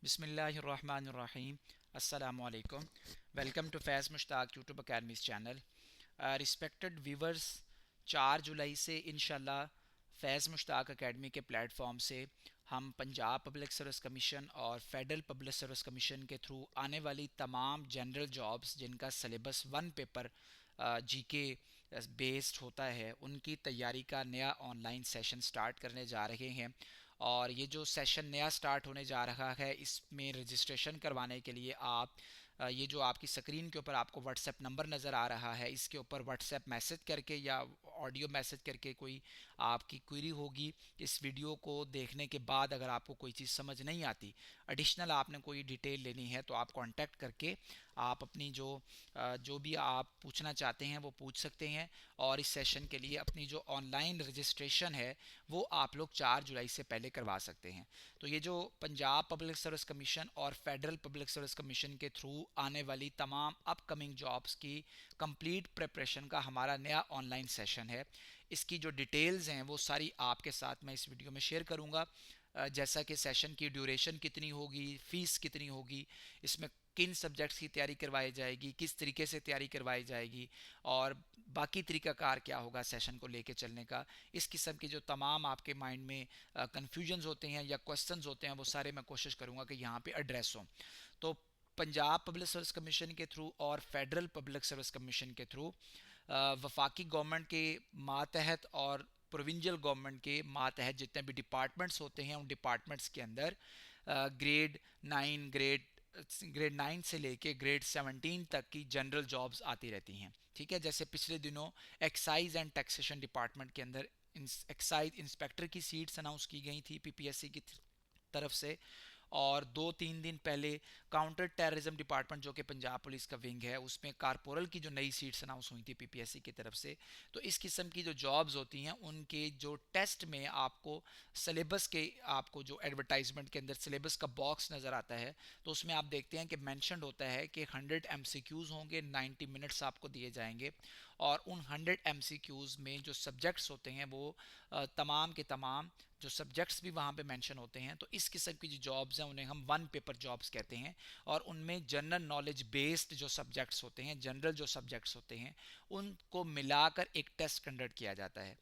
बिस्मिल्लाहिर्रहमानिर्रहीम। अस्सलामुअलैकुम। Welcome to Faiz Mushtaq YouTube academy's channel. Respected viewers, 4 जुलाई से इंशाल्लाह फैज़ मुश्ताक अकेडमी के प्लेटफॉर्म से हम पंजाब पब्लिक सर्विस कमीशन और फेडरल पब्लिक सर्विस कमीशन के थ्रू आने वाली तमाम जनरल जॉब्स जिनका syllabus one paper GK based होता है उनकी तैयारी का नया ऑनलाइन सेशन स्टार्ट करने जा रहे हैं। और ये जो सेशन नया स्टार्ट होने जा रहा है इसमें रजिस्ट्रेशन करवाने के लिए आप ये जो आपकी स्क्रीन के ऊपर आपको व्हाट्सएप नंबर नज़र आ रहा है इसके ऊपर व्हाट्सएप मैसेज करके या ऑडियो मैसेज करके कोई आपकी क्वेरी होगी। इस वीडियो को देखने के बाद अगर आपको कोई चीज़ समझ नहीं आती, एडिशनल आपने कोई डिटेल लेनी है, तो आप कांटेक्ट करके आप अपनी जो भी आप पूछना चाहते हैं वो पूछ सकते हैं। और इस सेशन के लिए अपनी जो ऑनलाइन रजिस्ट्रेशन है वो आप लोग 4 जुलाई से पहले करवा सकते हैं। तो ये जो पंजाब पब्लिक सर्विस कमीशन और फेडरल पब्लिक सर्विस कमीशन के थ्रू आने वाली तमाम अपकमिंग जॉब्स की कंप्लीट प्रिपरेशन का हमारा नया ऑनलाइन सेशन है। इसकी जो डिटेल्स हैं वो सारी आपके साथ मैं इस वीडियो में शेयर करूंगा। जैसा कि सेशन की ड्यूरेशन कितनी होगी, फ़ीस कितनी होगी, इसमें किन सब्जेक्ट्स की तैयारी करवाई जाएगी, किस तरीके से तैयारी करवाई जाएगी और बाकी तरीकाकार क्या होगा सेशन को लेके चलने का। इस किस्म के जो तमाम आपके माइंड में कन्फ्यूजन्स होते हैं या क्वेश्चंस होते हैं वो सारे मैं कोशिश करूँगा कि यहाँ पे एड्रेस हों। तो पंजाब पब्लिक सर्विस कमीशन के थ्रू और फेडरल पब्लिक सर्विस कमीशन के थ्रू वफाकी गवर्नमेंट के मातहत और प्रोविंशियल गवर्नमेंट के मातहत जितने भी डिपार्टमेंट्स होते हैं उन डिपार्टमेंट्स के अंदर ग्रेड 9 ग्रेड 9 से लेके ग्रेड 17 तक की जनरल जॉब्स आती रहती हैं। ठीक है, जैसे पिछले दिनों एक्साइज एंड टैक्सेशन डिपार्टमेंट के अंदर एक्साइज इंस्पेक्टर की सीट्स अनाउंस की गई थी पीपीएससी की तरफ से। और 2-3 दिन पहले काउंटर टेररिज्म डिपार्टमेंट जो कि पंजाब पुलिस का विंग है उसमें कारपोरल की जो नई सीट्स अनाउंस हुई थी पीपीएससी की तरफ से। तो इस किस्म की जो जॉब्स होती हैं उनके जो टेस्ट में आपको सिलेबस के आपको जो एडवर्टाइजमेंट के अंदर सिलेबस का बॉक्स नज़र आता है तो उसमें आप देखते हैं कि मैंशनड होता है कि 100 एमसीक्यूज़ होंगे, 90 मिनट्स आपको दिए जाएंगे। और उन 100 एमसीक्यूज़ में जो सब्जेक्ट्स होते हैं वो तमाम के तमाम जो सब्जेक्ट्स भी वहाँ पे मेंशन होते हैं। तो इस किस्म की जो जॉब्स हैं उन्हें हम वन पेपर जॉब्स कहते हैं। और उनमें जनरल नॉलेज बेस्ड जो सब्जेक्ट्स होते हैं, जनरल जो सब्जेक्ट्स होते हैं, उनको मिलाकर एक टेस्ट कंडक्ट किया जाता है।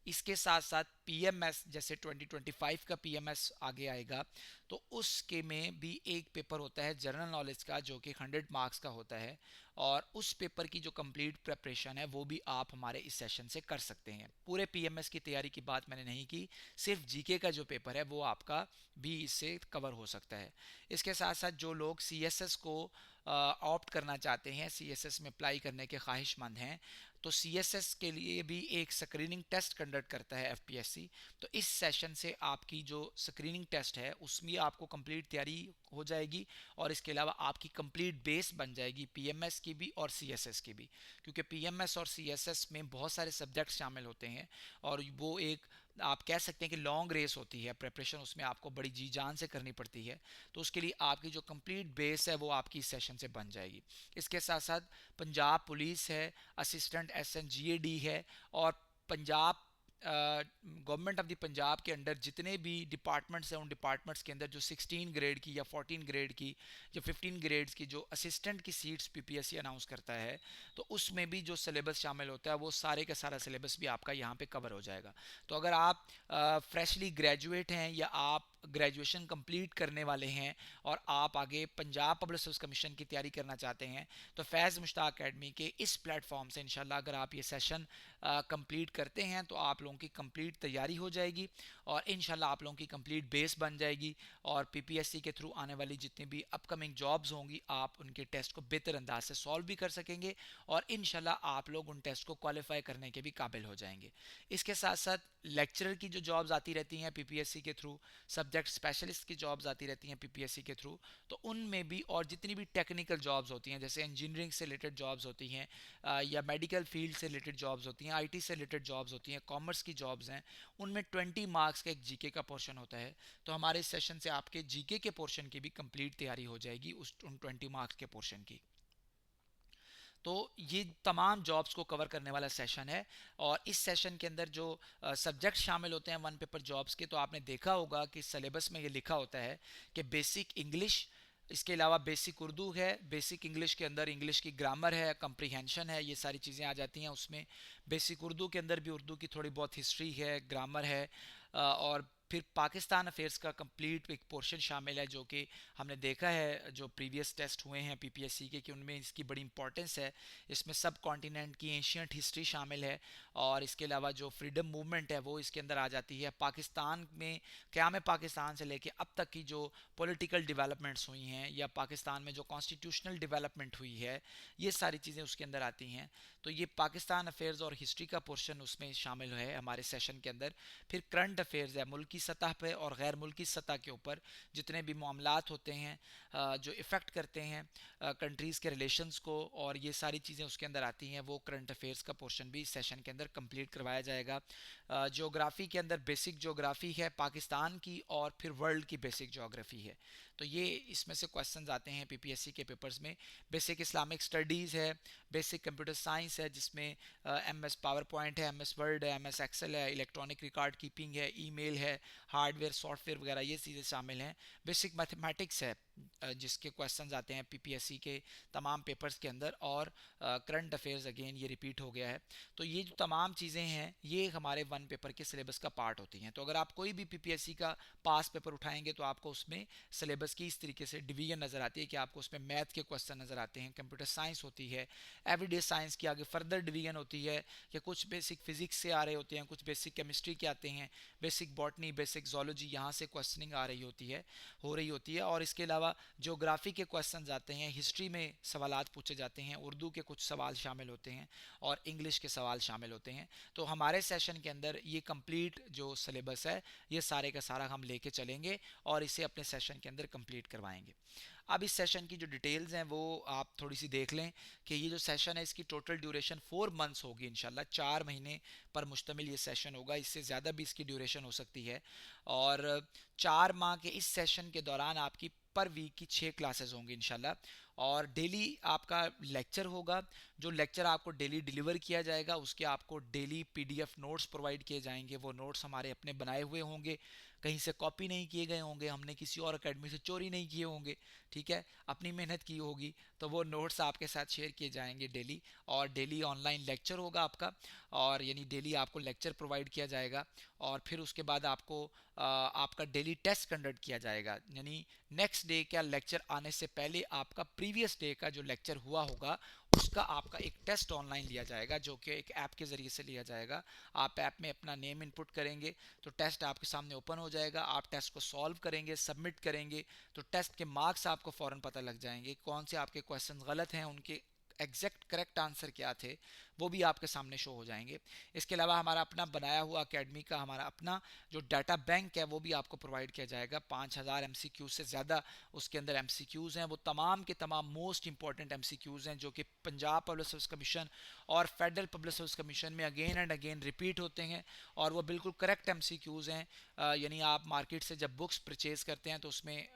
इसके साथ साथ पीएमएस जैसे 2025 का पीएमएस आगे आएगा तो उसके में भी एक पेपर होता है जनरल नॉलेज का जो कि 100 मार्क्स का होता है। और उस पेपर की जो कंप्लीट प्रिपरेशन है वो भी आप हमारे इस सेशन से कर सकते हैं। पूरे पीएमएस की तैयारी की बात मैंने नहीं की, सिर्फ जीके का जो पेपर है वो आपका भी इससे कवर हो सकता है। इसके साथ साथ जो लोग सीएसएस को ऑप्ट करना चाहते हैं, सीएसएस में अप्लाई करने के ख्वाहिशमंद हैं, तो सीएसएस के लिए भी एक स्क्रीनिंग टेस्ट कंडक्ट करता है एफपीएससी। तो इस सेशन से आपकी जो स्क्रीनिंग टेस्ट है उसमें आपको कंप्लीट तैयारी हो जाएगी और इसके अलावा आपकी कंप्लीट बेस बन जाएगी पीएमएस की भी और सीएसएस की भी। क्योंकि पीएमएस और सीएसएस में बहुत सारे सब्जेक्ट शामिल होते हैं और वो एक आप कह सकते हैं कि लॉन्ग रेस होती है, प्रिपरेशन उसमें आपको बड़ी जी जान से करनी पड़ती है। तो उसके लिए आपकी जो कंप्लीट बेस है वो आपकी इस सेशन से बन जाएगी। इसके साथ साथ पंजाब पुलिस है, असिस्टेंट एसएनजीएडी है और Punjab government of the Punjab के अंडर जितने भी डिपार्टमेंट्स हैं उन डिपार्टमेंट्स के अंदर जो 16 ग्रेड की या 14 ग्रेड की या 15 ग्रेड्स की जो असिस्टेंट की सीट्स पीपीएससी अनाउंस करता है तो उसमें भी जो सिलेबस शामिल होता है वो सारे का सारा सिलेबस भी आपका यहाँ पे कवर हो जाएगा। तो अगर आप फ्रेशली ग्रेजुएट हैं या आप ग्रेजुएशन कंप्लीट करने वाले हैं और आप आगे पंजाब पब्लिक सर्विस कमीशन की तैयारी करना चाहते हैं तो फैज़ मुश्ताक अकेडमी के इस प्लेटफॉर्म से इंशाल्लाह अगर आप ये सेशन कंप्लीट करते हैं तो आप लोगों की कंप्लीट तैयारी हो जाएगी और इंशाल्लाह आप लोगों की कंप्लीट बेस बन जाएगी। और पीपीएससी के थ्रू आने वाली जितनी भी अपकमिंग जॉब्स होंगी आप उनके टेस्ट को बेहतर अंदाज से सॉल्व भी कर सकेंगे और इंशाल्लाह आप लोग उन टेस्ट को क्वालिफाई करने के भी काबिल हो जाएंगे। इसके साथ साथ लेक्चरर की जो जॉब्स आती रहती हैं पीपीएससी के थ्रू, सब्जेक्ट स्पेशलिस्ट की जॉब्स आती रहती हैं पीपीएससी के थ्रू, तो उनमें भी और जितनी भी टेक्निकल जॉब्स होती हैं जैसे इंजीनियरिंग से रिलेटेड जॉब्स होती हैं या मेडिकल फील्ड से रिलेटेड जॉब्स होती हैं, आईटी से रिलेटेड जॉब्स होती हैं, कॉमर्स की जॉब्स हैं, उनमें 20 मार्क्स का एक जीके का पोर्शन होता है। तो हमारे इस सेशन से आपके जीके के पोर्शन की भी कंप्लीट तैयारी हो जाएगी उन 20 मार्क्स के पोर्शन की। तो ये तमाम जॉब्स को कवर करने वाला सेशन है। और इस सेशन के अंदर जो सब्जेक्ट शामिल होते हैं वन पेपर जॉब्स के, तो आपने देखा होगा कि सिलेबस में ये लिखा होता है कि बेसिक इंग्लिश, इसके अलावा बेसिक उर्दू है, बेसिक इंग्लिश के अंदर इंग्लिश की ग्रामर है, कंप्रीहेंशन है, ये सारी चीज़ें आ जाती हैं उसमें। बेसिक उर्दू के अंदर भी उर्दू की थोड़ी बहुत हिस्ट्री है, ग्रामर है, और फिर पाकिस्तान अफेयर्स का कंप्लीट एक पोर्शन शामिल है, जो कि हमने देखा है जो प्रीवियस टेस्ट हुए हैं पीपीएससी के, कि उनमें इसकी बड़ी इंपॉर्टेंस है। इसमें सब कॉन्टिनेंट की एशियंट हिस्ट्री शामिल है, और इसके अलावा जो फ्रीडम मूवमेंट है वो इसके अंदर आ जाती है। पाकिस्तान में क़याम पाकिस्तान से लेके अब तक की जो पॉलिटिकल डेवलपमेंट्स हुई हैं, या पाकिस्तान में जो कॉन्स्टिट्यूशनल डेवलपमेंट हुई है, ये सारी चीज़ें उसके अंदर आती हैं। तो ये पाकिस्तान अफेयर्स और हिस्ट्री का पोर्शन उसमें शामिल है हमारे सेशन के अंदर। फिर करंट अफेयर्स है, मुल्की सतह पे और गैर मुल्की सतह के ऊपर जितने भी मामलात होते हैं जो इफ़ेक्ट करते हैं कंट्रीज़ के रिलेशंस को, और ये सारी चीज़ें उसके अंदर आती हैं, वो करंट अफेयर्स का पोर्शन भी इस सेशन के अंदर कंप्लीट करवाया जाएगा। ज्योग्राफ़ी के अंदर बेसिक ज्योग्राफ़ी है पाकिस्तान की, और फिर वर्ल्ड की बेसिक ज्योग्राफ़ी है। तो ये इसमें से क्वेश्चंस आते हैं पीपीएससी के पेपर्स में। बेसिक इस्लामिक स्टडीज़ है, बेसिक कंप्यूटर साइंस है, जिसमें एमएस पावर पॉइंट है, एमएस वर्ड है, एमएस एक्सेल है, इलेक्ट्रॉनिक रिकॉर्ड कीपिंग है, ईमेल है, हार्डवेयर सॉफ्टवेयर वगैरह ये चीज़ें शामिल हैं। बेसिक मैथमेटिक्स है, जिसके क्वेश्चंस आते हैं पीपीएससी के तमाम पेपर्स के अंदर, और करंट अफेयर्स अगेन ये रिपीट हो गया है। तो ये जो तमाम चीज़ें हैं ये हमारे वन पेपर के सिलेबस का पार्ट होती हैं। तो अगर आप कोई भी पीपीएससी का पास पेपर उठाएंगे तो आपको उसमें सिलेबस की इस तरीके से डिवीजन नज़र आती है कि आपको उसमें मैथ के क्वेश्चन नज़र आते हैं, कंप्यूटर साइंस होती है, एवरीडे साइंस की आगे फर्दर डिवीजन होती है, कि कुछ बेसिक फिजिक्स से आ रहे होते हैं, कुछ बेसिक केमिस्ट्री के आते हैं, बेसिक बॉटनी, बेसिक जोलॉजी, यहाँ से क्वेश्चनिंग आ रही होती है, हो रही होती है। और इसके अलावा ज्योग्राफी के क्वेश्चन आते हैं, हिस्ट्री में सवालात पूछे जाते हैं, उर्दू के कुछ सवाल शामिल होते हैं, और इंग्लिश के सवाल शामिल होते हैं। तो हमारे सेशन के अंदर ये कंप्लीट जो सिलेबस है ये सारे का सारा हम लेके चलेंगे, और इसे अपने सेशन के अंदर कंप्लीट करवाएंगे। अब इस सेशन की जो डिटेल्स हैं वो आप थोड़ी सी देख लें, कि ये जो सेशन है इसकी टोटल ड्यूरेशन 4 मंथ्स होगी इंशाल्लाह, 4 महीने पर मुश्तमिल ये सेशन होगा, इससे ज़्यादा भी इसकी ड्यूरेशन हो सकती है। और 4 माह के इस सेशन के दौरान आपकी पर वीक की 6 क्लासेस होंगी इंशाल्लाह, और डेली आपका लेक्चर होगा। जो लेक्चर आपको डेली डिलीवर किया जाएगा उसके आपको डेली पीडीएफ नोट्स प्रोवाइड किए जाएंगे। वो नोट्स हमारे अपने बनाए हुए होंगे, कहीं से कॉपी नहीं किए गए होंगे, हमने किसी और अकेडमी से चोरी नहीं किए होंगे, ठीक है, अपनी मेहनत की होगी। तो वो नोट्स आपके साथ शेयर किए जाएंगे डेली, और डेली ऑनलाइन लेक्चर होगा आपका, और यानी डेली आपको लेक्चर प्रोवाइड किया जाएगा। और फिर उसके बाद आपको आपका डेली टेस्ट कंडक्ट किया जाएगा, यानी नेक्स्ट डे का लेक्चर आने से पहले आपका प्रीवियस डे का जो लेक्चर हुआ होगा उसका आपका एक टेस्ट ऑनलाइन लिया जाएगा, जो कि एक ऐप के ज़रिए से लिया जाएगा। आप ऐप में अपना नेम इनपुट करेंगे तो टेस्ट आपके सामने ओपन हो जाएगा, आप टेस्ट को सॉल्व करेंगे, सबमिट करेंगे, तो टेस्ट के मार्क्स आपको फ़ौरन पता लग जाएंगे, कौन से आपके क्वेश्चन गलत हैं, उनके एग्जैक्ट करेक्ट आंसर क्या थे वो भी आपके सामने शो हो जाएंगे। इसके अलावा हमारा अपना बनाया हुआ अकेडमी का हमारा अपना जो डाटा बैंक है वो भी आपको प्रोवाइड किया जाएगा। 5000 एमसीक्यू से ज़्यादा उसके अंदर एमसीक्यूज़ हैं, वो तमाम के तमाम मोस्ट इंपॉर्टेंट एमसीक्यूज़ हैं, जो कि पंजाब पब्लिक सर्विस कमीशन और फेडरल पब्लिक सर्विस कमीशन में अगेन एंड अगेन रिपीट होते हैं, और वो बिल्कुल करेक्ट एमसीक्यूज़ हैं। यानी आप मार्केट से जब बुक्स परचेज़ करते हैं तो उसमें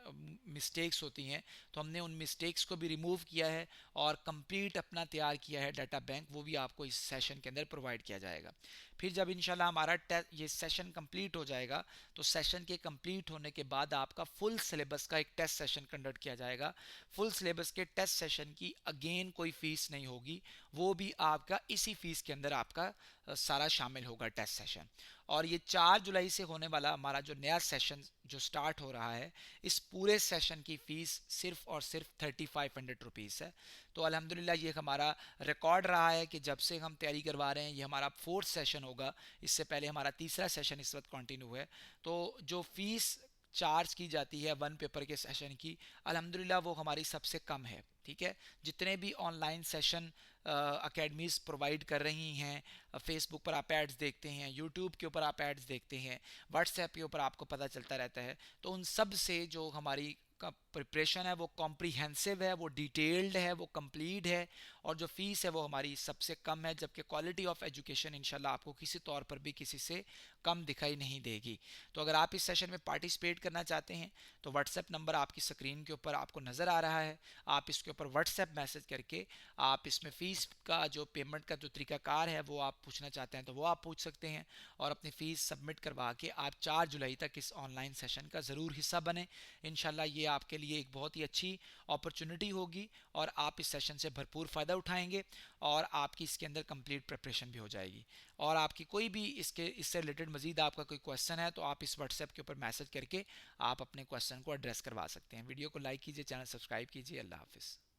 मिस्टेक्स होती हैं, तो हमने उन मिस्टेक्स को भी रिमूव किया है, और कंप्लीट अपना तैयार किया है डाटा बैंक, वो भी आपको इस सेशन के अंदर प्रोवाइड किया जाएगा। फिर जब इंशाल्लाह हमारा ये सेशन कंप्लीट हो जाएगा, तो सेशन के कंप्लीट होने के बाद आपका फुल सिलेबस का एक टेस्ट सेशन कंडक्ट किया जाएगा। फुल सिलेबस के टेस्ट सेशन की अगेन कोई फीस नहीं होगी, वो भी आपका इसी फीस के अंदर आपका सारा शामिल होगा टेस्ट सेशन। और ये 4 जुलाई से होने वाला हमारा जो नया सेशन जो स्टार्ट हो रहा है, इस पूरे सेशन की फ़ीस सिर्फ और सिर्फ 3500 रुपीज़ है। तो अल्हम्दुलिल्लाह ये हमारा रिकॉर्ड रहा है कि जब से हम तैयारी करवा रहे हैं ये हमारा 4th सेशन होगा, इससे पहले हमारा तीसरा सेशन इस वक्त कंटिन्यू है। तो जो फ़ीस चार्ज की जाती है वन पेपर के सेशन की, अल्हम्दुलिल्लाह वो हमारी सबसे कम है, ठीक है। जितने भी ऑनलाइन सेशन अकेडमीज़ प्रोवाइड कर रही हैं, फेसबुक पर आप एड्स देखते हैं, यूट्यूब के ऊपर आप एड्स देखते हैं, व्हाट्सएप के ऊपर आपको पता चलता रहता है, तो उन सब से जो हमारी प्रिपरेशन है वो कॉम्प्रिहेंसिव है, वो डिटेल्ड है, वो कंप्लीट है, और जो फ़ीस है वो हमारी सबसे कम है, जबकि क्वालिटी ऑफ एजुकेशन इंशाल्लाह आपको किसी तौर पर भी किसी से कम दिखाई नहीं देगी। तो अगर आप इस सेशन में पार्टिसिपेट करना चाहते हैं तो व्हाट्सएप नंबर आपकी स्क्रीन के ऊपर आपको नज़र आ रहा है, आप इसके ऊपर व्हाट्सएप मैसेज करके आप इसमें फ़ीस का जो पेमेंट का जो तरीकाकार है वो आप पूछना चाहते हैं तो वो आप पूछ सकते हैं, और अपनी फ़ीस सबमिट करवा के आप 4 जुलाई तक इस ऑनलाइन सेशन का ज़रूर हिस्सा बने। इंशाल्लाह ये आपके लिए एक बहुत ही अच्छी अपॉर्चुनिटी होगी और आप इस सेशन से भरपूर फ़ायदा उठाएंगे और आपकी इसके अंदर कंप्लीट प्रिपरेशन भी हो जाएगी। और आपकी कोई भी इससे रिलेटेड मजीद आपका कोई क्वेश्चन है तो आप इस व्हाट्सएप के ऊपर मैसेज करके आप अपने क्वेश्चन को एड्रेस करवा सकते हैं। वीडियो को लाइक कीजिए, चैनल सब्सक्राइब कीजिए। अल्लाह हाफिज़।